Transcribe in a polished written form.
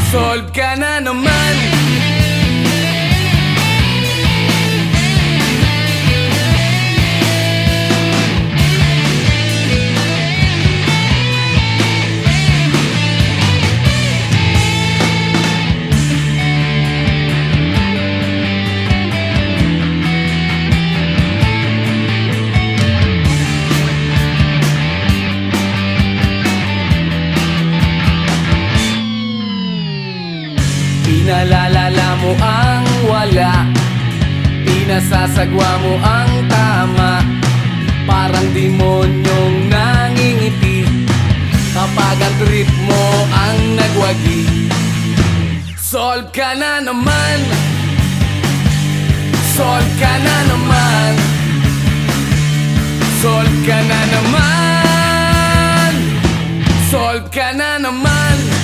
Solve ka na naman. Pinalalala mo ang wala, pinasasagwa mo ang tama. Parang demonyong nangingiti kapag ang trip mo ang nagwagi. Solve ka na naman. Solve ka na naman. Solve ka na naman. Solve ka na naman.